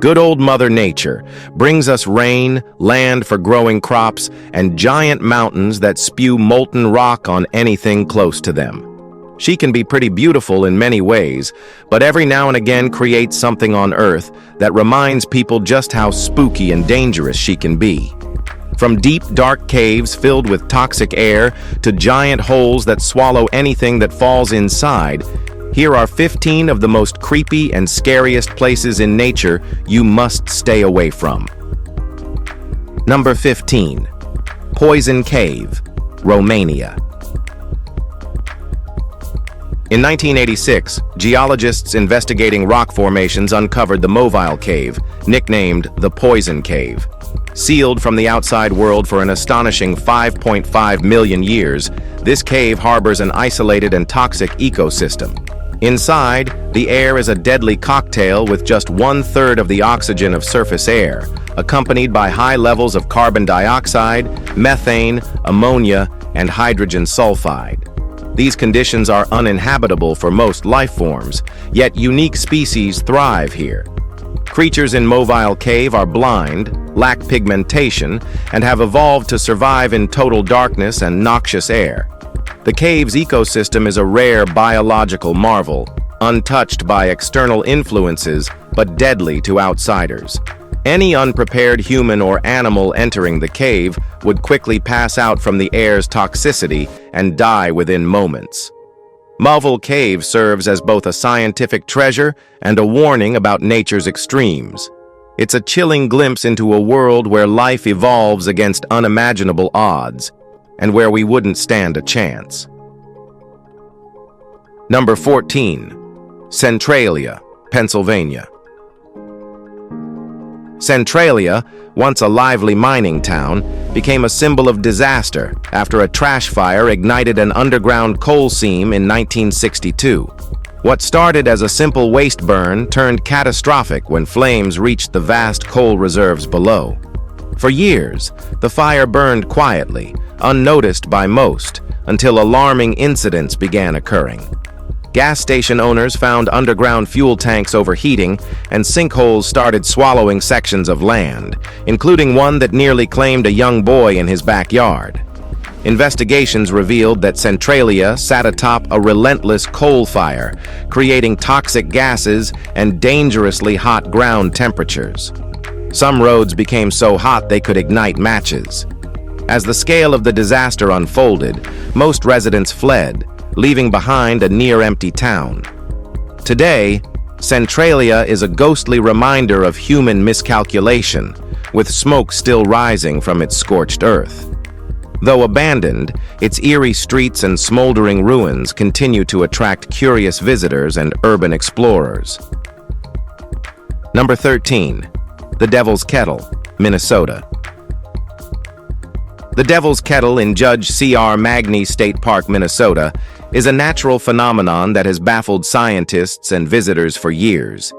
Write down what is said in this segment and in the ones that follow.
Good old Mother Nature brings us rain, land for growing crops, and giant mountains that spew molten rock on anything close to them. She can be pretty beautiful in many ways, but every now and again creates something on Earth that reminds people just how spooky and dangerous she can be. From deep, dark caves filled with toxic air to giant holes that swallow anything that falls inside, here are 15 of the most creepy and scariest places in nature you must stay away from. Number 15. Poison Cave, Romania. In 1986, geologists investigating rock formations uncovered the mobile cave, nicknamed the Poison Cave. Sealed from the outside world for an astonishing 5.5 million years, this cave harbors an isolated and toxic ecosystem. Inside, the air is a deadly cocktail with just 1/3 of the oxygen of surface air, accompanied by high levels of carbon dioxide, methane, ammonia, and hydrogen sulfide. These conditions are uninhabitable for most life forms, yet unique species thrive here. Creatures in Mobile Cave are blind, lack pigmentation, and have evolved to survive in total darkness and noxious air. The cave's ecosystem is a rare biological marvel, untouched by external influences but deadly to outsiders. Any unprepared human or animal entering the cave would quickly pass out from the air's toxicity and die within moments. Mobile Cave serves as both a scientific treasure and a warning about nature's extremes. It's a chilling glimpse into a world where life evolves against unimaginable odds, and where we wouldn't stand a chance. Number 14. Centralia, Pennsylvania. Centralia, once a lively mining town, became a symbol of disaster after a trash fire ignited an underground coal seam in 1962. What started as a simple waste burn turned catastrophic when flames reached the vast coal reserves below. For years, the fire burned quietly, unnoticed by most, until alarming incidents began occurring. Gas station owners found underground fuel tanks overheating, and sinkholes started swallowing sections of land, including one that nearly claimed a young boy in his backyard. Investigations revealed that Centralia sat atop a relentless coal fire, creating toxic gases and dangerously hot ground temperatures. Some roads became so hot they could ignite matches. As the scale of the disaster unfolded, most residents fled, leaving behind a near-empty town. Today, Centralia is a ghostly reminder of human miscalculation, with smoke still rising from its scorched earth. Though abandoned, its eerie streets and smoldering ruins continue to attract curious visitors and urban explorers. Number 13. The Devil's Kettle, Minnesota. The Devil's Kettle in Judge C.R. Magny State Park, Minnesota, is a natural phenomenon that has baffled scientists and visitors for years.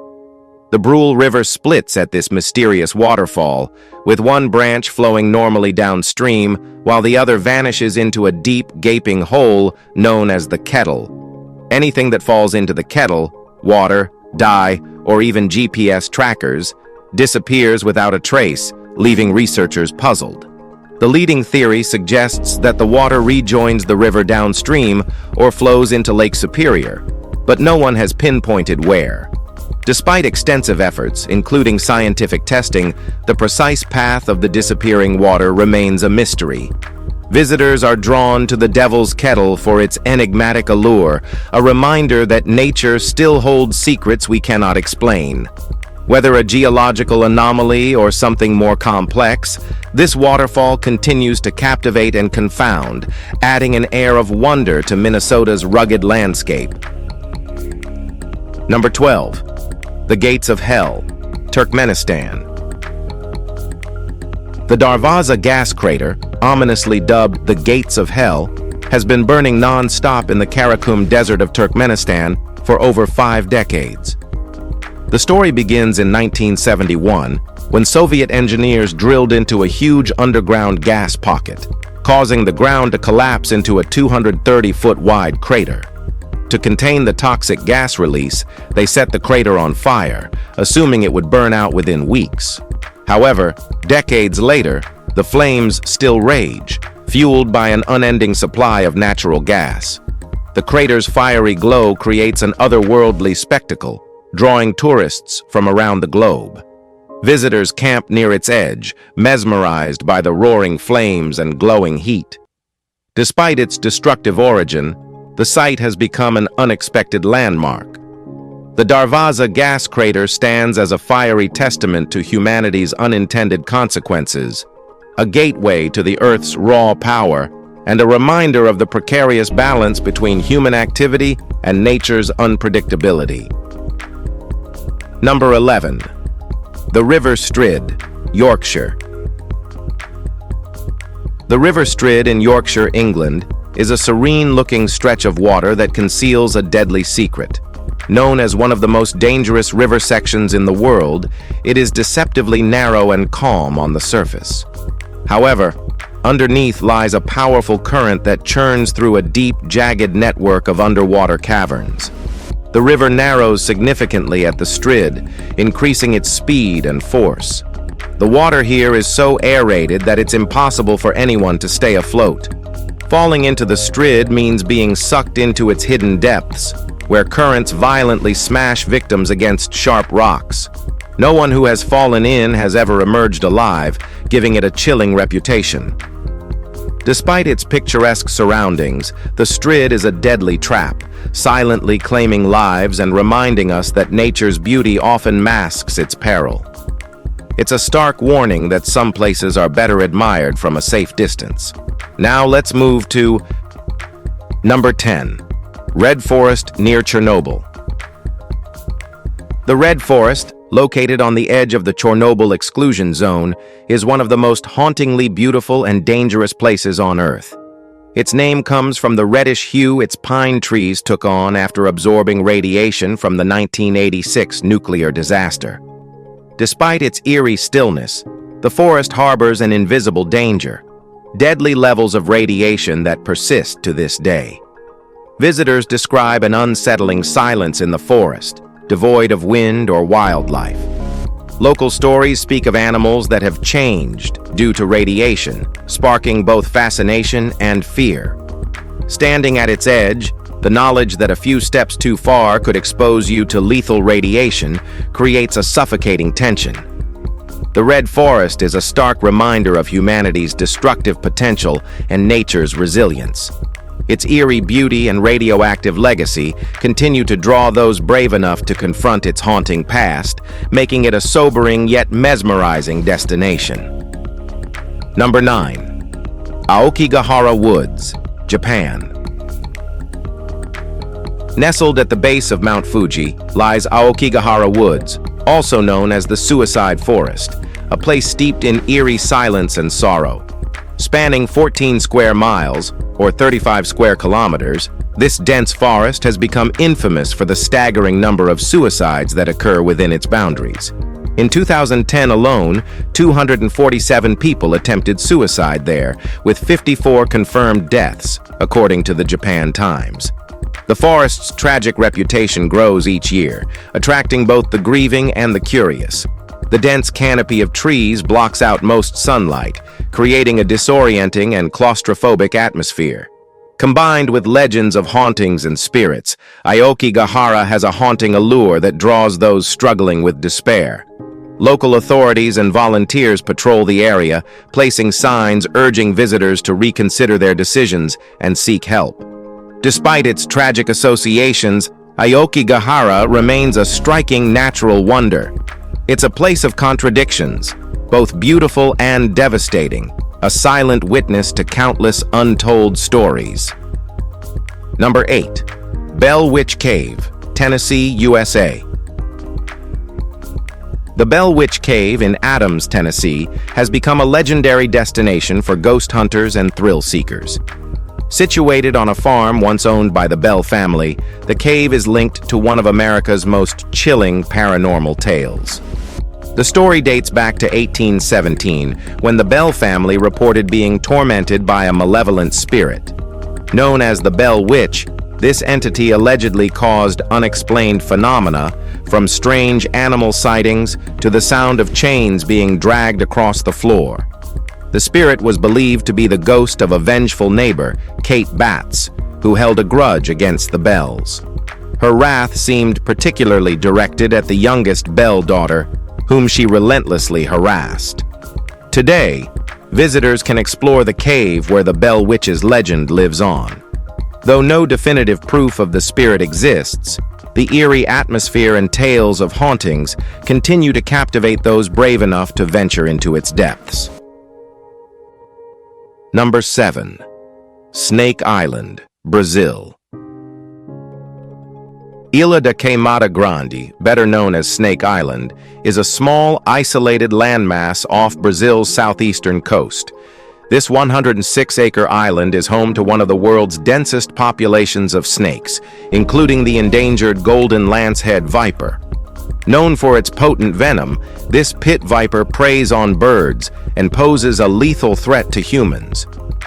The Brule River splits at this mysterious waterfall, with one branch flowing normally downstream, while the other vanishes into a deep, gaping hole known as the Kettle. Anything that falls into the kettle, water, dye, or even GPS trackers, disappears without a trace, leaving researchers puzzled. The leading theory suggests that the water rejoins the river downstream or flows into Lake Superior, but no one has pinpointed where. Despite extensive efforts, including scientific testing, the precise path of the disappearing water remains a mystery. Visitors are drawn to the Devil's Kettle for its enigmatic allure, a reminder that nature still holds secrets we cannot explain. Whether a geological anomaly or something more complex, this waterfall continues to captivate and confound, adding an air of wonder to Minnesota's rugged landscape. Number 12. The Gates of Hell, Turkmenistan. The Darvaza gas crater, ominously dubbed the Gates of Hell, has been burning non-stop in the Karakum Desert of Turkmenistan for over 5 decades. The story begins in 1971, when Soviet engineers drilled into a huge underground gas pocket, causing the ground to collapse into a 230-foot wide crater. To contain the toxic gas release, they set the crater on fire, assuming it would burn out within weeks. However, decades later, the flames still rage, fueled by an unending supply of natural gas. The crater's fiery glow creates an otherworldly spectacle, drawing tourists from around the globe. Visitors camp near its edge, mesmerized by the roaring flames and glowing heat. Despite its destructive origin, the site has become an unexpected landmark. The Darvaza gas crater stands as a fiery testament to humanity's unintended consequences, a gateway to the Earth's raw power, and a reminder of the precarious balance between human activity and nature's unpredictability. Number 11. The River Strud, Yorkshire. The River Strud in Yorkshire, England, is a serene-looking stretch of water that conceals a deadly secret. Known as one of the most dangerous river sections in the world, it is deceptively narrow and calm on the surface. However, underneath lies a powerful current that churns through a deep, jagged network of underwater caverns. The river narrows significantly at the Strud, increasing its speed and force. The water here is so aerated that it's impossible for anyone to stay afloat. Falling into the Strud means being sucked into its hidden depths, where currents violently smash victims against sharp rocks. No one who has fallen in has ever emerged alive, giving it a chilling reputation. Despite its picturesque surroundings, the Strud is a deadly trap, silently claiming lives and reminding us that nature's beauty often masks its peril. It's a stark warning that some places are better admired from a safe distance. Now let's move to number 10. Red Forest near Chernobyl. The Red Forest, located on the edge of the Chernobyl exclusion zone, is one of the most hauntingly beautiful and dangerous places on Earth. Its name comes from the reddish hue its pine trees took on after absorbing radiation from the 1986 nuclear disaster. Despite its eerie stillness, the forest harbors an invisible danger, deadly levels of radiation that persist to this day. Visitors describe an unsettling silence in the forest, devoid of wind or wildlife. Local stories speak of animals that have changed due to radiation, sparking both fascination and fear. Standing at its edge, the knowledge that a few steps too far could expose you to lethal radiation creates a suffocating tension. The Red Forest is a stark reminder of humanity's destructive potential and nature's resilience. Its eerie beauty and radioactive legacy continue to draw those brave enough to confront its haunting past, making it a sobering yet mesmerizing destination. Number 9. Aokigahara Woods, Japan. Nestled at the base of Mount Fuji lies Aokigahara Woods, also known as the Suicide Forest, a place steeped in eerie silence and sorrow. Spanning 14 square miles, or 35 square kilometers, this dense forest has become infamous for the staggering number of suicides that occur within its boundaries. In 2010 alone, 247 people attempted suicide there, with 54 confirmed deaths, according to the Japan Times. The forest's tragic reputation grows each year, attracting both the grieving and the curious. The dense canopy of trees blocks out most sunlight, creating a disorienting and claustrophobic atmosphere. Combined with legends of hauntings and spirits, Aokigahara has a haunting allure that draws those struggling with despair. Local authorities and volunteers patrol the area, placing signs urging visitors to reconsider their decisions and seek help. Despite its tragic associations, Aokigahara remains a striking natural wonder. It's a place of contradictions, both beautiful and devastating, a silent witness to countless untold stories. Number 8. Bell Witch Cave, Tennessee, USA. The Bell Witch Cave in Adams, Tennessee, has become a legendary destination for ghost hunters and thrill seekers. Situated on a farm once owned by the Bell family, the cave is linked to one of America's most chilling paranormal tales. The story dates back to 1817, when the Bell family reported being tormented by a malevolent spirit. Known as the Bell Witch, This entity allegedly caused unexplained phenomena, from strange animal sightings to the sound of chains being dragged across the floor. The spirit was believed to be the ghost of a vengeful neighbor, Kate Batts, who held a grudge against the Bells. Her wrath seemed particularly directed at the youngest Bell daughter, whom she relentlessly harassed. Today, visitors can explore the cave where the Bell Witch's legend lives on. Though no definitive proof of the spirit exists, the eerie atmosphere and tales of hauntings continue to captivate those brave enough to venture into its depths. Number 7. Snake Island, Brazil. Ilha da Queimada Grande, better known as Snake Island, is a small, isolated landmass off Brazil's southeastern coast. This 106-acre island is home to one of the world's densest populations of snakes, including the endangered golden lancehead viper. Known for its potent venom, this pit viper preys on birds and poses a lethal threat to humans.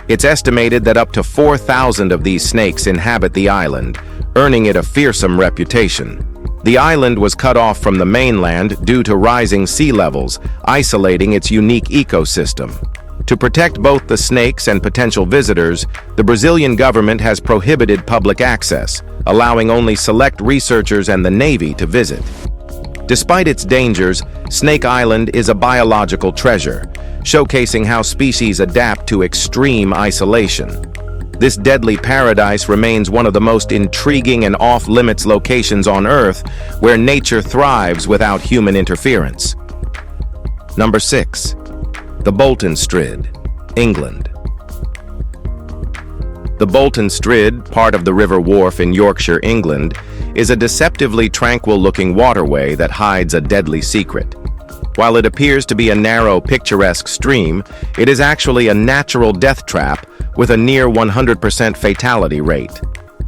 It's estimated that up to 4,000 of these snakes inhabit the island, earning it a fearsome reputation. The island was cut off from the mainland due to rising sea levels, isolating its unique ecosystem. To protect both the snakes and potential visitors, the Brazilian government has prohibited public access, allowing only select researchers and the Navy to visit. Despite its dangers, Snake Island is a biological treasure, showcasing how species adapt to extreme isolation. This deadly paradise remains one of the most intriguing and off-limits locations on Earth, where nature thrives without human interference. Number 6. The Bolton Strate, England. The Bolton Strate, part of the River Wharfe in Yorkshire, England, is a deceptively tranquil-looking waterway that hides a deadly secret. While it appears to be a narrow, picturesque stream, it is actually a natural death trap with a near 100% fatality rate.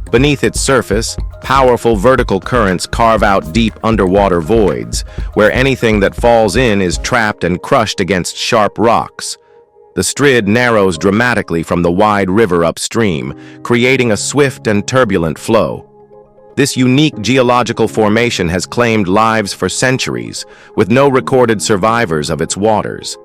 Beneath its surface, powerful vertical currents carve out deep underwater voids, where anything that falls in is trapped and crushed against sharp rocks. The Stride narrows dramatically from the wide river upstream, creating a swift and turbulent flow. This unique geological formation has claimed lives for centuries, with no recorded survivors of its waters.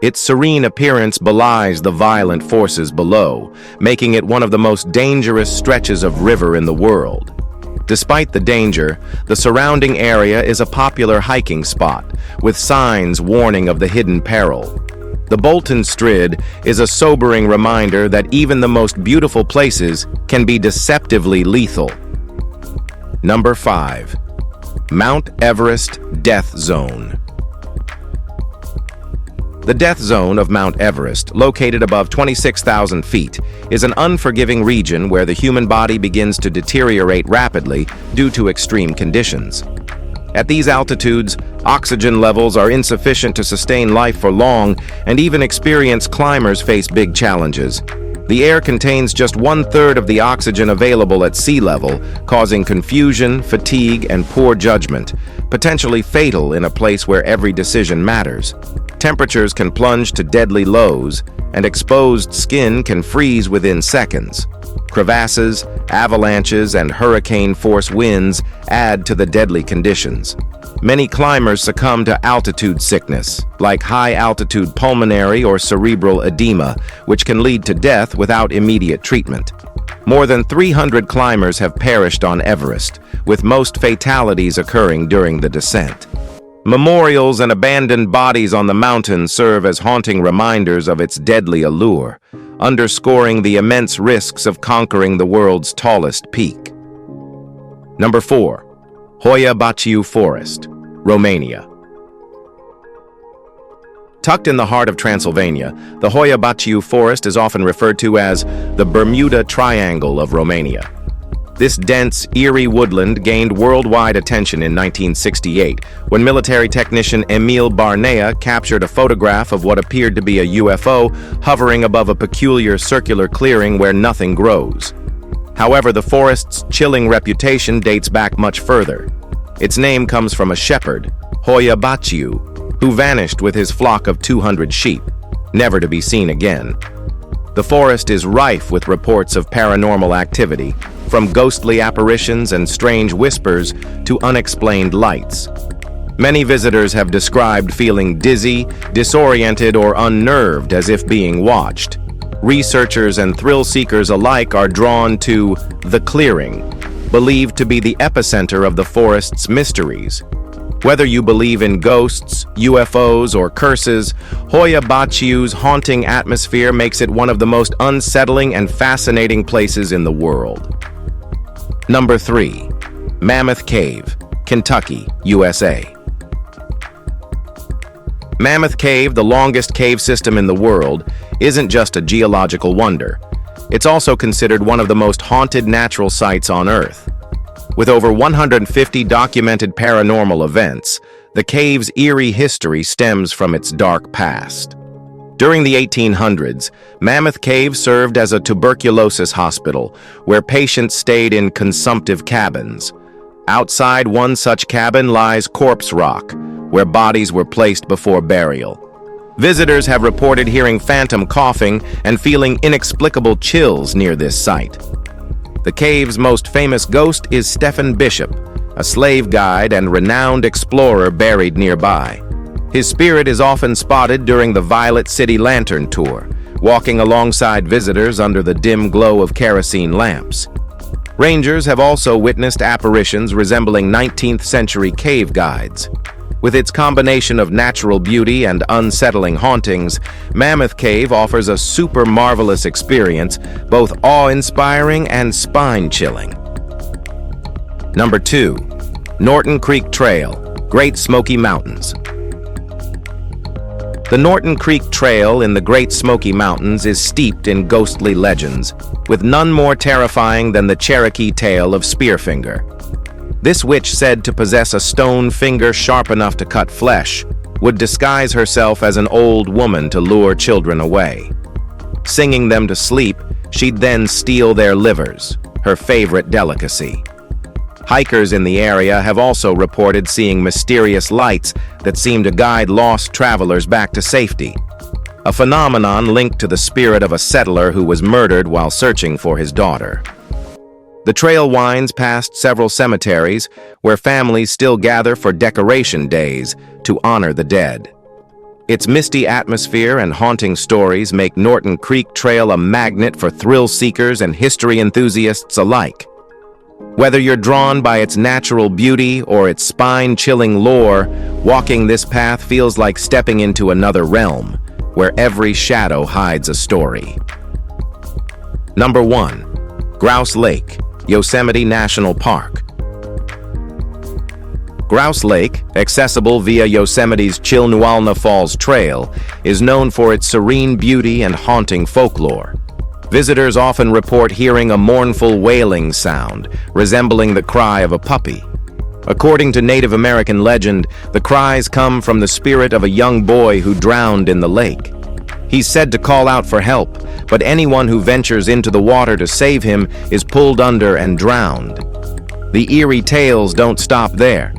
Its serene appearance belies the violent forces below, making it one of the most dangerous stretches of river in the world. Despite the danger, the surrounding area is a popular hiking spot, with signs warning of the hidden peril. The Bolton Strate is a sobering reminder that even the most beautiful places can be deceptively lethal. Number 5. Mount Everest Death Zone. The death zone of Mount Everest, located above 26,000 feet, is an unforgiving region where the human body begins to deteriorate rapidly due to extreme conditions. At these altitudes, oxygen levels are insufficient to sustain life for long, and even experienced climbers face big challenges. The air contains just 1/3 of the oxygen available at sea level, causing confusion, fatigue, and poor judgment, potentially fatal in a place where every decision matters. Temperatures can plunge to deadly lows, and exposed skin can freeze within seconds. Crevasses, avalanches, and hurricane-force winds add to the deadly conditions. Many climbers succumb to altitude sickness, like high-altitude pulmonary or cerebral edema, which can lead to death without immediate treatment. More than 300 climbers have perished on Everest, with most fatalities occurring during the descent. Memorials and abandoned bodies on the mountain serve as haunting reminders of its deadly allure, underscoring the immense risks of conquering the world's tallest peak. Number 4. Hoya Bachu Forest, Romania. Tucked in the heart of Transylvania, the Hoya Bachu Forest is often referred to as the Bermuda Triangle of Romania. This dense, eerie woodland gained worldwide attention in 1968 when military technician Emil Barnea captured a photograph of what appeared to be a UFO hovering above a peculiar circular clearing where nothing grows. However, the forest's chilling reputation dates back much further. Its name comes from a shepherd, Hoya Bachu, who vanished with his flock of 200 sheep, never to be seen again. The forest is rife with reports of paranormal activity, from ghostly apparitions and strange whispers to unexplained lights. Many visitors have described feeling dizzy, disoriented, or unnerved as if being watched. Researchers and thrill seekers alike are drawn to the clearing, believed to be the epicenter of the forest's mysteries. Whether you believe in ghosts, UFOs, or curses, Hoya Bachu's haunting atmosphere makes it one of the most unsettling and fascinating places in the world. Number 3. Mammoth Cave, Kentucky, USA. Mammoth Cave, the longest cave system in the world, isn't just a geological wonder. It's also considered one of the most haunted natural sites on Earth. With over 150 documented paranormal events, the cave's eerie history stems from its dark past. During the 1800s, Mammoth Cave served as a tuberculosis hospital where patients stayed in consumptive cabins. Outside one such cabin lies Corpse Rock, where bodies were placed before burial. Visitors have reported hearing phantom coughing and feeling inexplicable chills near this site. The cave's most famous ghost is Stephen Bishop, a slave guide and renowned explorer buried nearby. His spirit is often spotted during the Violet City Lantern Tour, walking alongside visitors under the dim glow of kerosene lamps. Rangers have also witnessed apparitions resembling 19th century cave guides. With its combination of natural beauty and unsettling hauntings, Mammoth Cave offers a super marvelous experience, both awe-inspiring and spine-chilling. Number 2. Norton Creek Trail, Great Smoky Mountains. The Norton Creek Trail in the Great Smoky Mountains is steeped in ghostly legends, with none more terrifying than the Cherokee tale of Spearfinger. This witch, said to possess a stone finger sharp enough to cut flesh, would disguise herself as an old woman to lure children away. Singing them to sleep, she'd then steal their livers, her favorite delicacy. Hikers in the area have also reported seeing mysterious lights that seem to guide lost travelers back to safety, a phenomenon linked to the spirit of a settler who was murdered while searching for his daughter. The trail winds past several cemeteries where families still gather for decoration days to honor the dead. Its misty atmosphere and haunting stories make Norton Creek Trail a magnet for thrill seekers and history enthusiasts alike. Whether you're drawn by its natural beauty or its spine-chilling lore, walking this path feels like stepping into another realm, where every shadow hides a story. Number 1. Grouse Lake, Yosemite National Park. Grouse Lake, accessible via Yosemite's Chilnualna Falls Trail, is known for its serene beauty and haunting folklore. Visitors often report hearing a mournful wailing sound, resembling the cry of a puppy. According to Native American legend, the cries come from the spirit of a young boy who drowned in the lake. He's said to call out for help, but anyone who ventures into the water to save him is pulled under and drowned. The eerie tales don't stop there.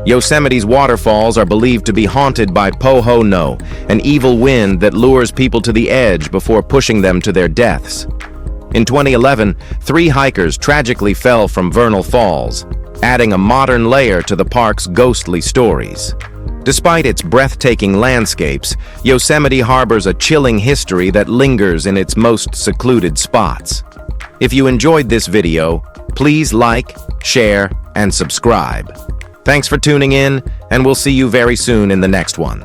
Yosemite's waterfalls are believed to be haunted by Poho-no, an evil wind that lures people to the edge before pushing them to their deaths. In 2011, 3 hikers tragically fell from Vernal Falls, adding a modern layer to the park's ghostly stories. Despite its breathtaking landscapes, Yosemite harbors a chilling history that lingers in its most secluded spots. If you enjoyed this video, please like, share, and subscribe. Thanks for tuning in, and we'll see you very soon in the next one.